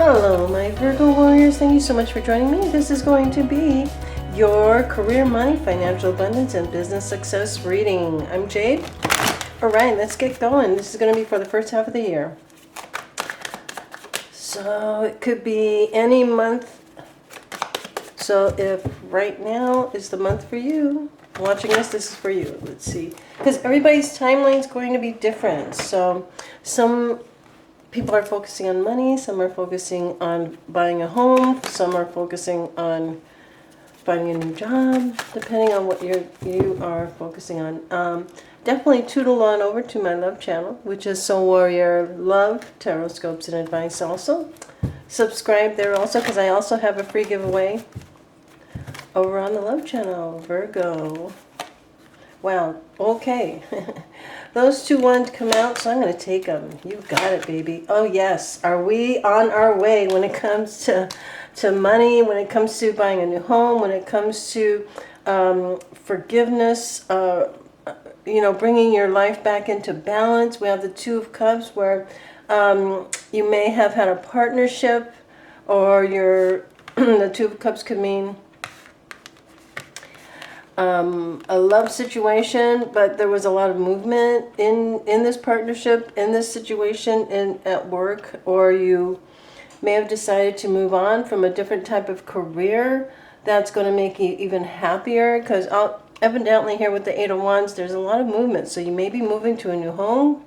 Hello, my Virgo warriors. Thank you so much for joining me. This is going to be your career, money, financial abundance, and business success reading. I'm Jade. All right, let's get going. This is going to be for the first half of the year. So it could be any month. So if right now is the month for you, watching this is for you. Let's see. Because everybody's timeline is going to be different. So some people are focusing on money, some are focusing on buying a home, some are focusing on finding a new job, depending on what you are focusing on. Definitely tootle on over to my love channel, which is Soul Warrior Love, Tarot Scopes and Advice also. Subscribe there also, because I also have a free giveaway over on the love channel, Virgo. Wow, okay. Those two wanted to come out, so I'm going to take them. You got it, baby. Oh, yes. Are we on our way when it comes to money, when it comes to buying a new home, when it comes to forgiveness, bringing your life back into balance? We have the Two of Cups, where you may have had a partnership, or the Two of Cups could mean a love situation, but there was a lot of movement in this partnership, in this situation, at work, or you may have decided to move on from a different type of career that's going to make you even happier, because evidently here with the Eight of Wands, there's a lot of movement. So you may be moving to a new home,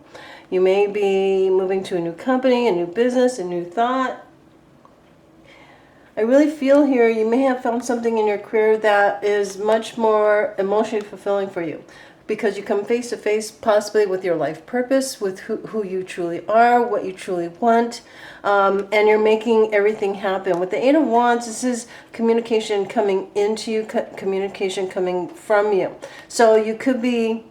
you may be moving to a new company, a new business, a new thought. I really feel here you may have found something in your career that is much more emotionally fulfilling for you, because you come face to face possibly with your life purpose, with who you truly are, what you truly want, and you're making everything happen. With the Eight of Wands, this is communication coming into you, communication coming from you. So you could be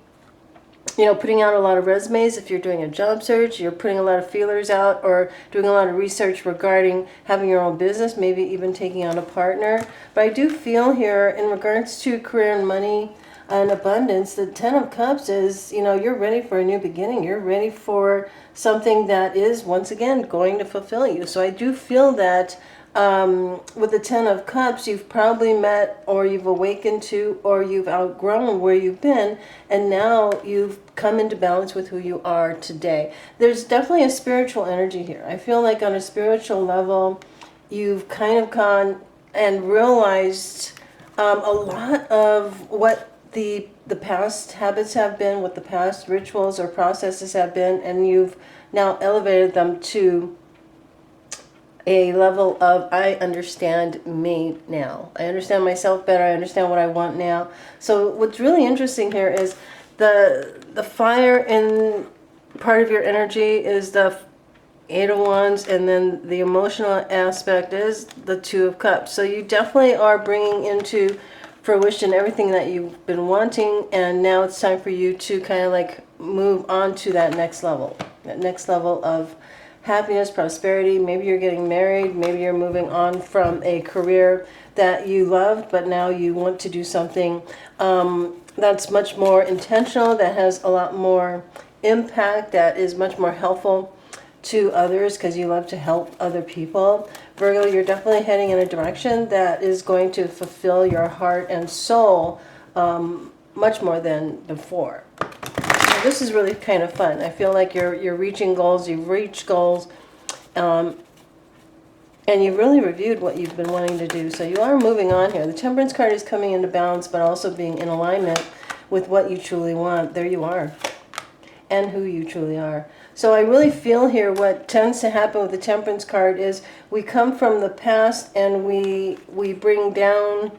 putting out a lot of resumes. If you're doing a job search, you're putting a lot of feelers out, or doing a lot of research regarding having your own business, maybe even taking on a partner. But I do feel here in regards to career and money and abundance, the Ten of Cups is, you're ready for a new beginning. You're ready for something that is, once again, going to fulfill you. So I do feel that with the Ten of Cups, you've probably met, or you've awakened to, or you've outgrown where you've been, and now you've come into balance with who you are today. There's definitely a spiritual energy here. I feel like on a spiritual level, you've kind of gone and realized a lot of what the past habits have been, what the past rituals or processes have been, and you've now elevated them to a level of, I understand me now. I understand myself better. I understand what I want now. So what's really interesting here is the fire in part of your energy is the Eight of Wands, and then the emotional aspect is the Two of Cups. So you definitely are bringing into fruition everything that you've been wanting, and now it's time for you to kind of like move on to that next level of happiness, prosperity. Maybe you're getting married, maybe you're moving on from a career that you loved, but now you want to do something that's much more intentional, that has a lot more impact, that is much more helpful to others, because you love to help other people. Virgo, you're definitely heading in a direction that is going to fulfill your heart and soul much more than before. This is really kind of fun. I feel like you're reaching goals, you've reached goals, and you've really reviewed what you've been wanting to do. So you are moving on here. The Temperance card is coming into balance, but also being in alignment with what you truly want. There you are, and who you truly are. So I really feel here what tends to happen with the Temperance card is we come from the past and we bring down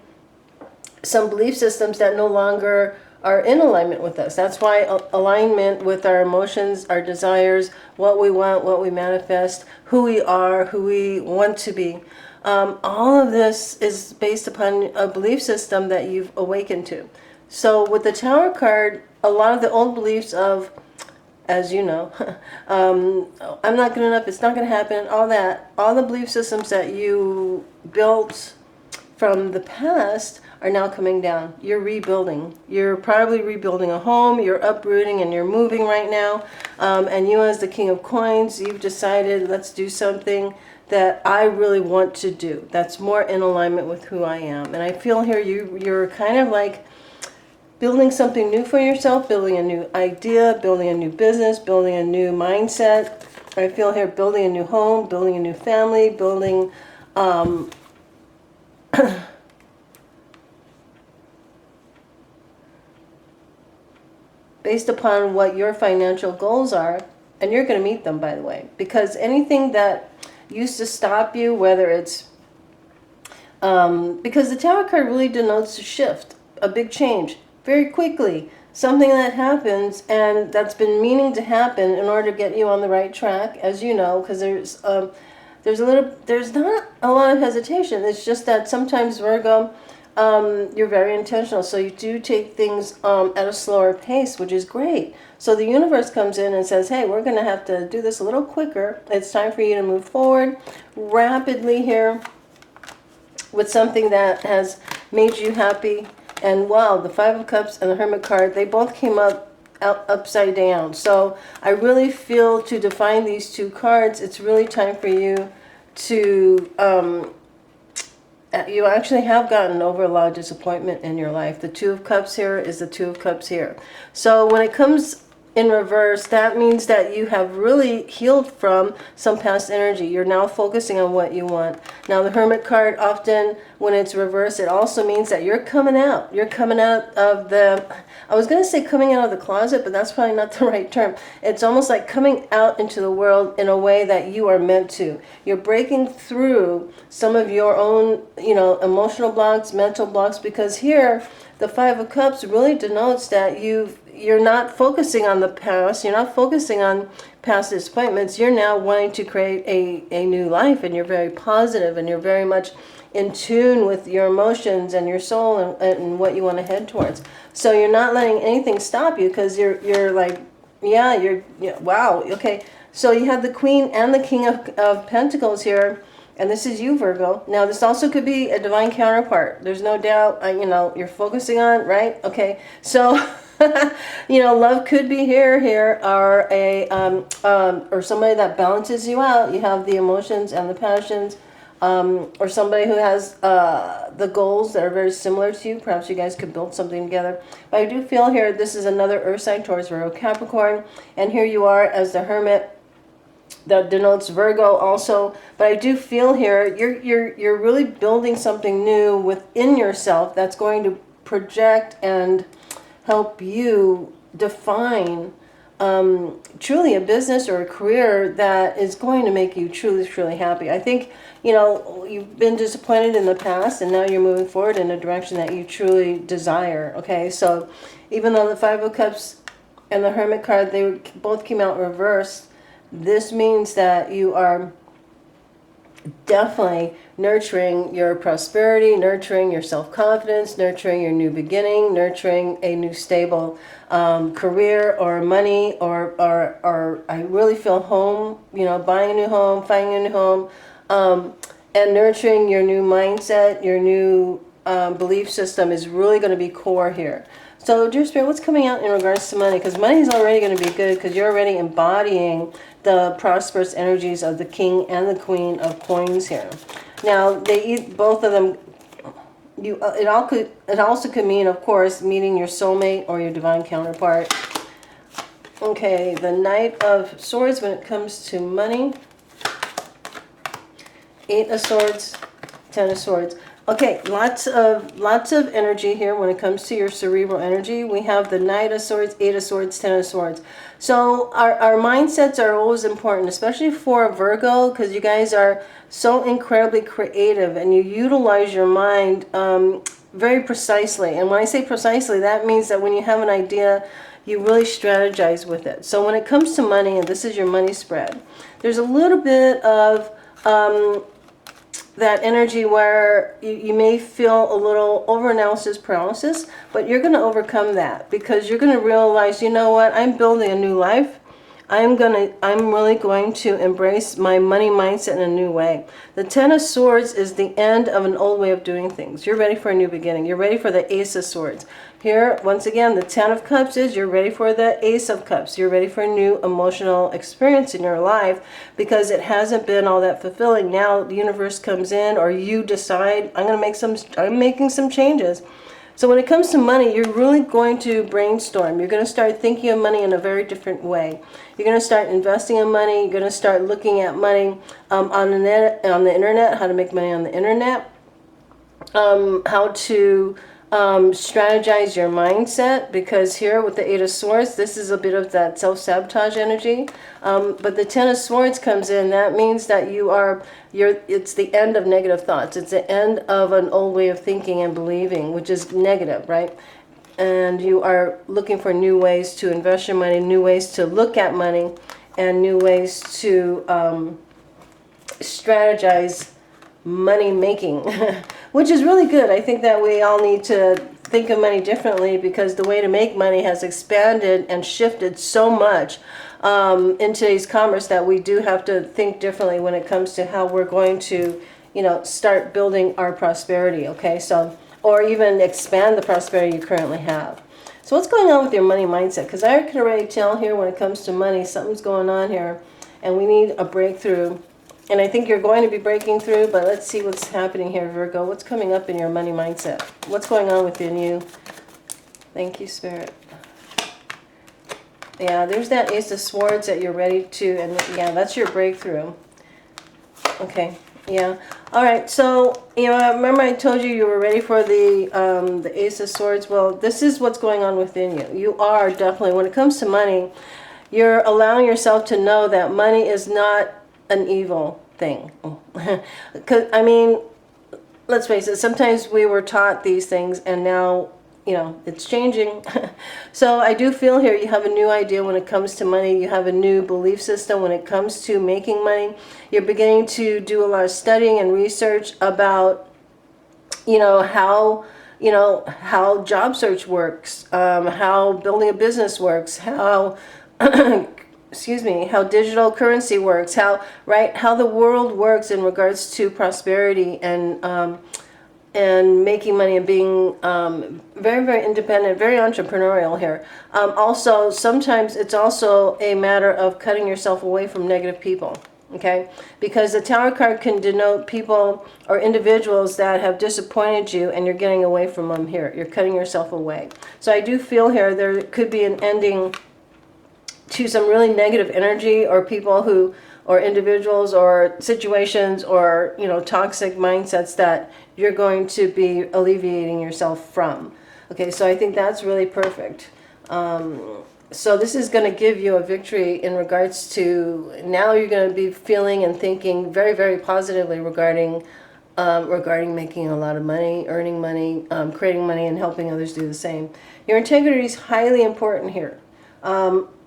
some belief systems that no longer are in alignment with us. That's why alignment with our emotions, our desires, what we want, what we manifest, who we are, who we want to be. All of this is based upon a belief system that you've awakened to. So with the Tower card, a lot of the old beliefs of, as you know, I'm not good enough, it's not going to happen, all the belief systems that you built from the past are now coming down. You're rebuilding. You're probably rebuilding a home, you're uprooting and you're moving right now. And you as the King of Coins, you've decided, let's do something that I really want to do, that's more in alignment with who I am. And I feel here you're kind of like building something new for yourself, building a new idea, building a new business, building a new mindset. I feel here building a new home, building a new family, building based upon what your financial goals are. And you're going to meet them, by the way, because anything that used to stop you, whether it's because the Tower card really denotes a shift, a big change, very quickly, something that happens and that's been meaning to happen in order to get you on the right track, as you know, because there's not a lot of hesitation. It's just that sometimes, Virgo, you're very intentional, so you do take things at a slower pace, which is great. So the universe comes in and says, hey, we're going to have to do this a little quicker. It's time for you to move forward rapidly here with something that has made you happy. And wow, the Five of Cups and the Hermit card, they both came up upside down. So I really feel, to define these two cards, it's really time for you to you actually have gotten over a lot of disappointment in your life. The Two of Cups here is the Two of Cups here. So when it comes in reverse, that means that you have really healed from some past energy. You're now focusing on what you want. Now the Hermit card, often when it's reversed, it also means that you're coming out. You're coming out of the, I was going to say coming out of the closet, but that's probably not the right term. It's almost like coming out into the world in a way that you are meant to. You're breaking through some of your own, emotional blocks, mental blocks, because here the Five of Cups really denotes that you're not focusing on the past. You're not focusing on past disappointments. You're now wanting to create a new life, and you're very positive, and you're very much in tune with your emotions and your soul and what you want to head towards. So you're not letting anything stop you, because you're like, wow, okay. So you have the Queen and the King of Pentacles here. And this is you, Virgo. Now, this also could be a divine counterpart. There's no doubt, you're focusing on, right? Okay. So, love could be here, or or somebody that balances you out. You have the emotions and the passions, or somebody who has the goals that are very similar to you. Perhaps you guys could build something together. But I do feel here, this is another Earth sign, Taurus, Virgo, Capricorn. And here you are as the Hermit. That denotes Virgo also, but I do feel here you're really building something new within yourself that's going to project and help you define truly a business or a career that is going to make you truly happy. I think you've been disappointed in the past, and now you're moving forward in a direction that you truly desire. Okay, so even though the Five of Cups and the Hermit card, they both came out reversed, this means that you are definitely nurturing your prosperity, nurturing your self-confidence, nurturing your new beginning, nurturing a new stable career or money, or I really feel home, buying a new home, finding a new home, and nurturing your new mindset, your new belief system is really going to be core here. So, dear Spirit, what's coming out in regards to money? Because money is already going to be good, because you're already embodying the prosperous energies of the King and the Queen of Coins here. Now, both of them. It also could mean, of course, meeting your soulmate or your divine counterpart. Okay, the Knight of Swords when it comes to money. Eight of Swords, Ten of Swords. Okay, lots of energy here when it comes to your cerebral energy. We have the Knight of Swords, Eight of Swords, Ten of Swords. So our mindsets are always important, especially for Virgo, because you guys are so incredibly creative and you utilize your mind very precisely. And when I say precisely, that means that when you have an idea, you really strategize with it. So when it comes to money, and this is your money spread, there's a little bit of that energy where you may feel a little over-analysis paralysis, but you're going to overcome that, because you're going to realize, you know what, I'm building a new life. I'm really going to embrace my money mindset in a new way. The Ten of Swords is the end of an old way of doing things. You're ready for a new beginning. You're ready for the Ace of Swords. Here, once again, the Ten of Cups is you're ready for the Ace of Cups. You're ready for a new emotional experience in your life because it hasn't been all that fulfilling. Now the universe comes in, or you decide, I'm making some changes. So when it comes to money, you're really going to brainstorm. You're going to start thinking of money in a very different way. You're going to start investing in money. You're going to start looking at money on the internet, how to make money on the internet, how to strategize your mindset, because here with the Eight of Swords, this is a bit of that self-sabotage energy. But the Ten of Swords comes in. That means that it's the end of negative thoughts. It's the end of an old way of thinking and believing, which is negative, right? And you are looking for new ways to invest your money, new ways to look at money, and new ways to strategize money making, which is really good. I think that we all need to think of money differently, because the way to make money has expanded and shifted so much in today's commerce that we do have to think differently when it comes to how we're going to, start building our prosperity. Okay, so, or even expand the prosperity you currently have. So what's going on with your money mindset? Because I can already tell here when it comes to money, something's going on here and we need a breakthrough. And I think you're going to be breaking through, but let's see what's happening here, Virgo. What's coming up in your money mindset? What's going on within you? Thank you, Spirit. Yeah, there's that Ace of Swords that you're ready to, and yeah, that's your breakthrough. Okay, yeah. All right, so, remember I told you were ready for the Ace of Swords? Well, this is what's going on within you. You are definitely, when it comes to money, you're allowing yourself to know that money is not an evil thing. Because, let's face it, sometimes we were taught these things and now, it's changing. So I do feel here you have a new idea when it comes to money. You have a new belief system when it comes to making money. You're beginning to do a lot of studying and research about, how job search works, how building a business works, how how digital currency works, how the world works in regards to prosperity and making money and being very, very independent, very entrepreneurial here. Also, sometimes it's also a matter of cutting yourself away from negative people, okay? Because the Tower card can denote people or individuals that have disappointed you and you're getting away from them here. You're cutting yourself away. So I do feel here there could be an ending to some really negative energy, or people or individuals or situations or toxic mindsets that you're going to be alleviating yourself from. Okay, so I think that's really perfect. So this is going to give you a victory in regards to, now you're going to be feeling and thinking very, very positively regarding making a lot of money, earning money, creating money, and helping others do the same. Your integrity is highly important here.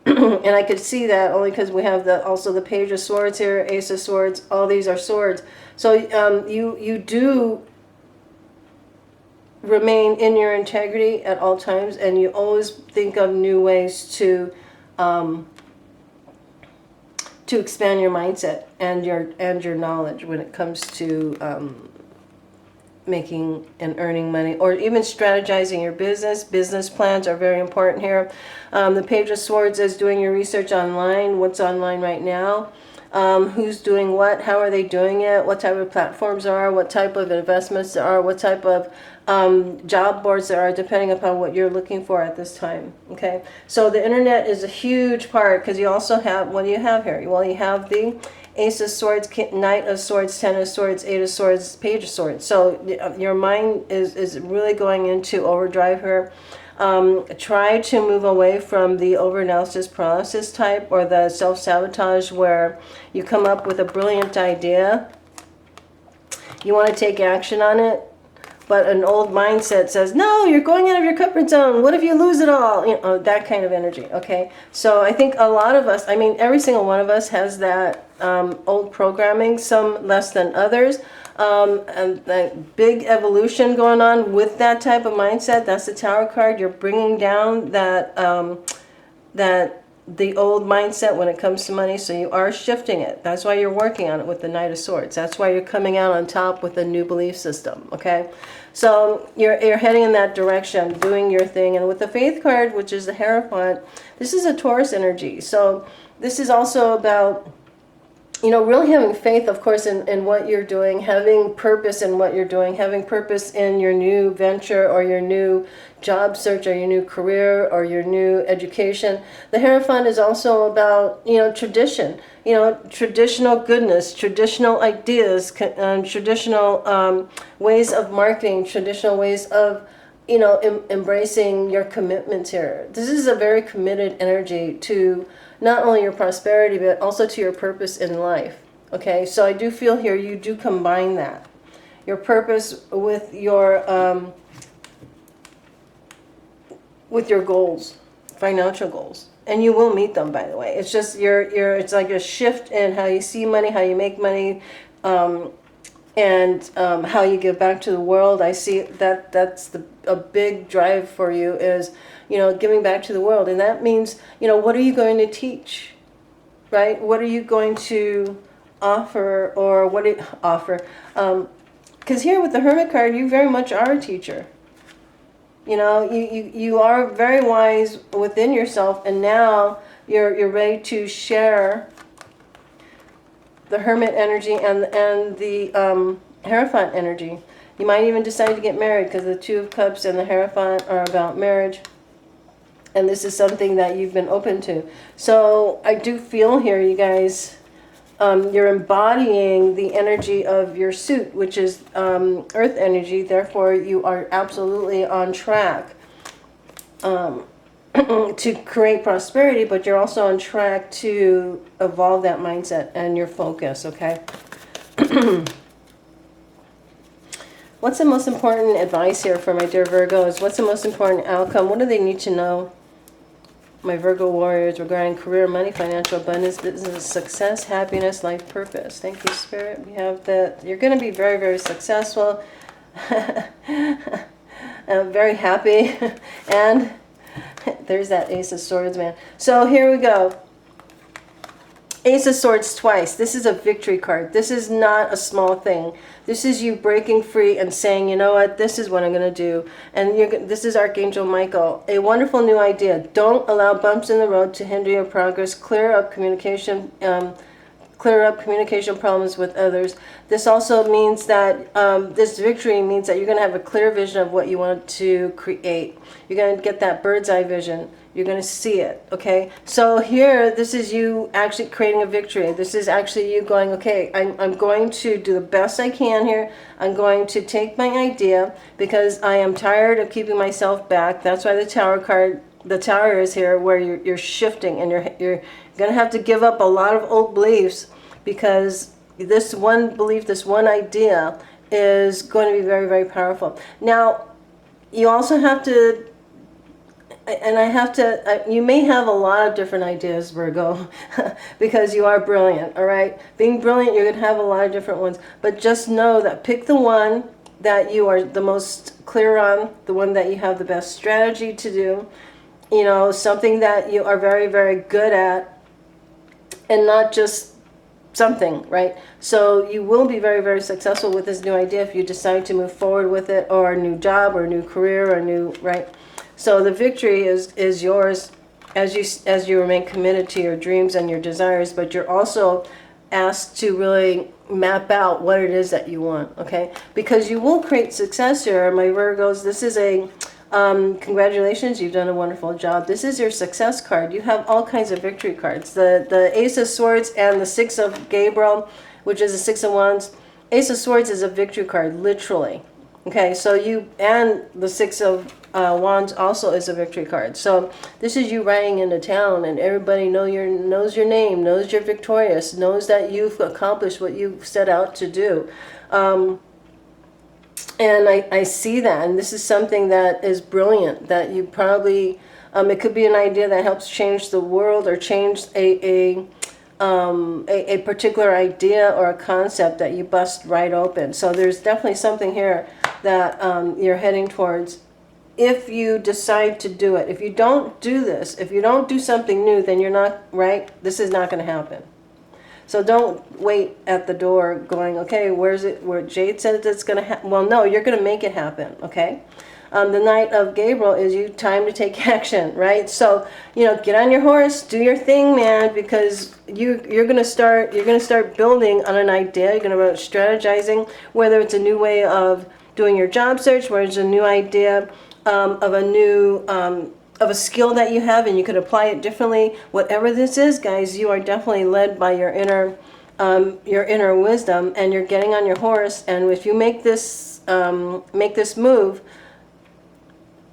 And I could see that only because we have also the Page of Swords here, Ace of Swords. All these are swords. So you do remain in your integrity at all times, and you always think of new ways to expand your mindset and your knowledge when it comes to making and earning money, or even strategizing your business. Business plans are very important here. The Page of Swords is doing your research online. What's online right now? Who's doing what? How are they doing it? What type of platforms there are? What type of investments there are? What type of job boards there are, depending upon what you're looking for at this time. Okay, so the internet is a huge part, because you also have, what do you have here? Well, you have the Ace of Swords, Knight of Swords, Ten of Swords, Eight of Swords, Page of Swords. So your mind is really going into overdrive here. Try to move away from the over-analysis paralysis type, or the self-sabotage where you come up with a brilliant idea. You want to take action on it, but an old mindset says, no, you're going out of your comfort zone. What if you lose it all? That kind of energy, okay? So I think a lot of us, every single one of us has that old programming, some less than others. And that big evolution going on with that type of mindset. That's the Tower card. You're bringing down that the old mindset when it comes to money, so you are shifting it. That's why you're working on it with the Knight of Swords. That's why you're coming out on top with a new belief system, okay? So you're heading in that direction, doing your thing. And with the Faith card, which is the Hierophant, this is a Taurus energy. So this is also about, you know, really having faith, of course, in what you're doing, having purpose in what you're doing, having purpose in your new venture or your new job search or your new career or your new education. The Hierophant is also about, you know, tradition, you know, traditional goodness, traditional ideas, traditional ways of marketing, traditional ways of, you know, embracing your commitments here. This is a very committed energy to not only your prosperity, but also to your purpose in life. Okay, so I do feel here you do combine that. Your purpose with your goals, financial goals. And you will meet them, by the way. It's just it's like a shift in how you see money, how you make money, and how you give back to the world. I see that's a big drive for you is, you know, giving back to the world. And that means, you know, what are you going to teach, right? What are you going to offer, or what do you offer? Because here with the Hermit card, you very much are a teacher. You know, you are very wise within yourself, and now you're ready to share the Hermit energy and the Hierophant energy. You might even decide to get married, because the Two of Cups and the Hierophant are about marriage. And this is something that you've been open to. So I do feel here, you guys, you're embodying the energy of your suit, which is earth energy. Therefore, you are absolutely on track to create prosperity, but you're also on track to evolve that mindset and your focus, okay? What's the most important advice here for my dear Virgos? What's the most important outcome? What do they need to know, my Virgo warriors, regarding career, money, financial abundance, business, success, happiness, life purpose? Thank you, Spirit. We have that you're going to be very, very successful, very happy, and there's that Ace of Swords, man. So here we go. Ace of Swords twice. This is a victory card. This is not a small thing. This is you breaking free and saying, you know what, this is what I'm going to do. And this is Archangel Michael. A wonderful new idea. Don't allow bumps in the road to hinder your progress. Clear up communication problems with others. This also means that this victory means that you're going to have a clear vision of what you want to create. You're going to get that bird's eye vision. You're going to see it, okay? So here, this is you actually creating a victory. This is actually you going, okay, I'm going to do the best I can here. I'm going to take my idea because I am tired of keeping myself back. That's why the Tower card, the Tower is here, where you're shifting, and you're going to have to give up a lot of old beliefs, because this one belief, this one idea is going to be very, very powerful. Now, you also have to, and I have to, you may have a lot of different ideas, Virgo, because you are brilliant, all right? Being brilliant, you're going to have a lot of different ones. But just know that pick the one that you are the most clear on, the one that you have the best strategy to do, you know, something that you are very, very good at, and not just something, right? So you will be very, very successful with this new idea if you decide to move forward with it, or a new job, or a new career, or a new, right? So the victory is yours as you remain committed to your dreams and your desires, but you're also asked to really map out what it is that you want, okay? Because you will create success here, my Virgos. This is a, congratulations, you've done a wonderful job. This is your success card. You have all kinds of victory cards. The Ace of Swords and the Six of Gabriel, which is the Six of Wands. Ace of Swords is a victory card, literally. Okay, so you, and the Six of Wands also is a victory card. So this is you riding into town, and everybody knows your name, knows you're victorious, knows that you've accomplished what you set out to do. And I see that, and this is something that is brilliant, that you probably, it could be an idea that helps change the world, or change a particular idea or a concept that you bust right open. So there's definitely something here that you're heading towards. if you decide to do it. If you don't do this, if you don't do something new, then you're not, right? This is not going to happen. So don't wait at the door going, okay, where's it, where Jade said it's going to happen. Well, no, you're going to make it happen, okay? The night of Gabriel is you time to take action, right? So, get on your horse, do your thing, man, because you're going to start building on an idea. You're going to start strategizing, whether it's a new way of doing your job search, whether it's a new idea of a skill that you have and you could apply it differently. Whatever this is, guys, you are definitely led by your inner wisdom, and you're getting on your horse. And if you make this move,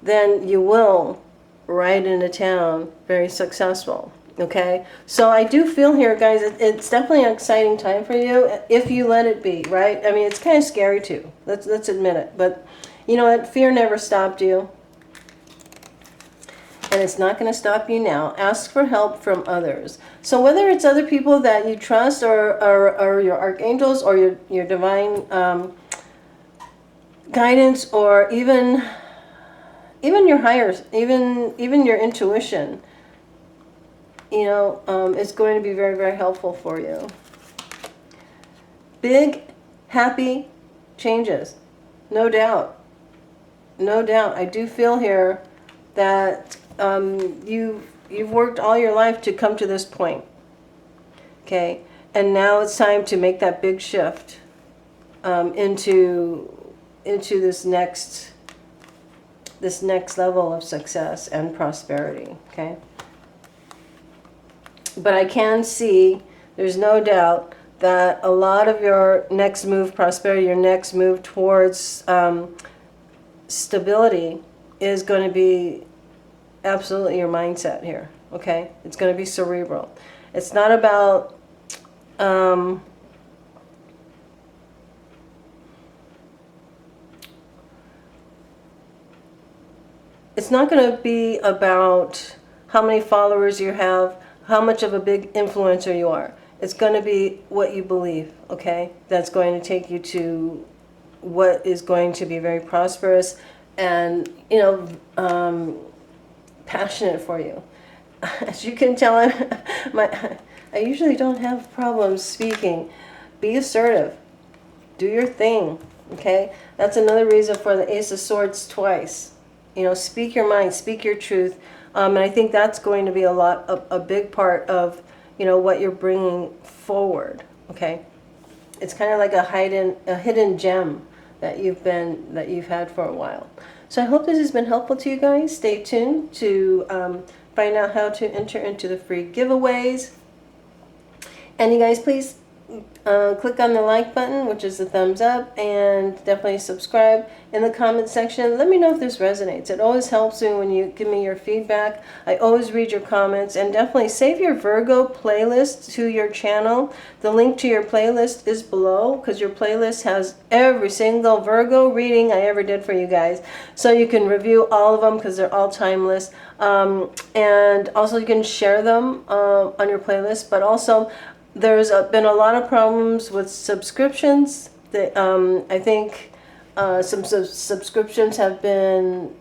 then you will ride into town very successful. Okay, so I do feel here, guys, it's definitely an exciting time for you if you let it be, right? I mean, it's kind of scary too. Let's admit it. But you know what? Fear never stopped you. And it's not going to stop you now. Ask for help from others. So whether it's other people that you trust, or your archangels, or your divine guidance, or even your higher, even your intuition, it's going to be very, very helpful for you. Big, happy changes, no doubt. No doubt. I do feel here that you've worked all your life to come to this point, okay, and now it's time to make that big shift into this next level of success and prosperity, okay. But I can see, there's no doubt that a lot of your next move, prosperity, your next move towards stability is going to be absolutely your mindset here, okay? It's going to be cerebral. It's not about it's not going to be about how many followers you have, how much of a big influencer you are. It's going to be what you believe, okay? That's going to take you to what is going to be very prosperous and, passionate for you. As you can tell, I usually don't have problems speaking. Be assertive. Do your thing, okay? That's another reason for the Ace of Swords twice. Speak your mind, speak your truth. And I think that's going to be a big part of, what you're bringing forward, okay? It's kind of like a hidden gem that you've had for a while. So I hope this has been helpful to you guys. Stay tuned to find out how to enter into the free giveaways. And you guys, please click on the like button, which is the thumbs up, and definitely subscribe. In the comment section, let me know if this resonates. It always helps me when you give me your feedback. I always read your comments, and definitely save your Virgo playlist to your channel. The link to your playlist is below, because your playlist has every single Virgo reading I ever did for you guys. So you can review all of them because they're all timeless. And also you can share them on your playlist, but also there's been a lot of problems with subscriptions. I think some subscriptions have been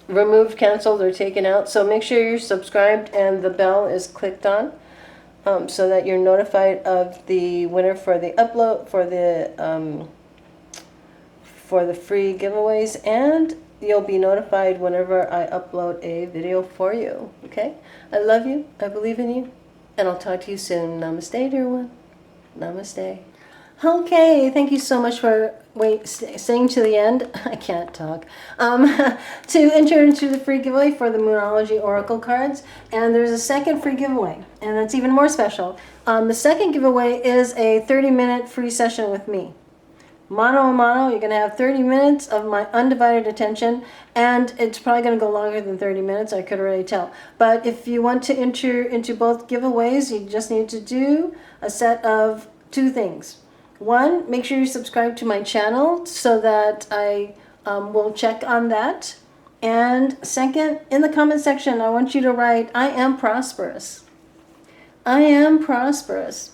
removed, canceled, or taken out. So make sure you're subscribed and the bell is clicked on, so that you're notified of the winner for the upload for the free giveaways, and you'll be notified whenever I upload a video for you. Okay? I love you. I believe in you. And I'll talk to you soon. Namaste, dear one. Namaste. Okay, thank you so much for staying to the end. I can't talk. To enter into the free giveaway for the Moonology Oracle cards. And there's a second free giveaway, and that's even more special. The second giveaway is a 30-minute free session with me. Mano a mano, you're going to have 30 minutes of my undivided attention, and it's probably going to go longer than 30 minutes, I could already tell. But if you want to enter into both giveaways, you just need to do a set of two things. One, make sure you subscribe to my channel so that I will check on that. And second, in the comment section, I want you to write, I am prosperous. I am prosperous.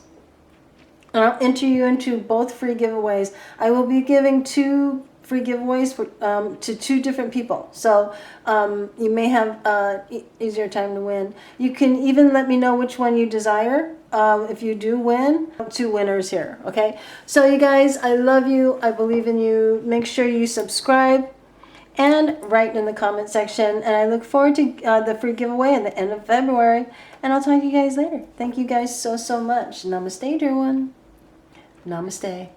And I'll enter you into both free giveaways. I will be giving two free giveaways for to 2 different people. So you may have easier time to win. You can even let me know which one you desire. If you do win, 2 winners here. Okay. So you guys, I love you. I believe in you. Make sure you subscribe and write in the comment section. And I look forward to the free giveaway at the end of February. And I'll talk to you guys later. Thank you guys so much. Namaste, dear one. Namaste.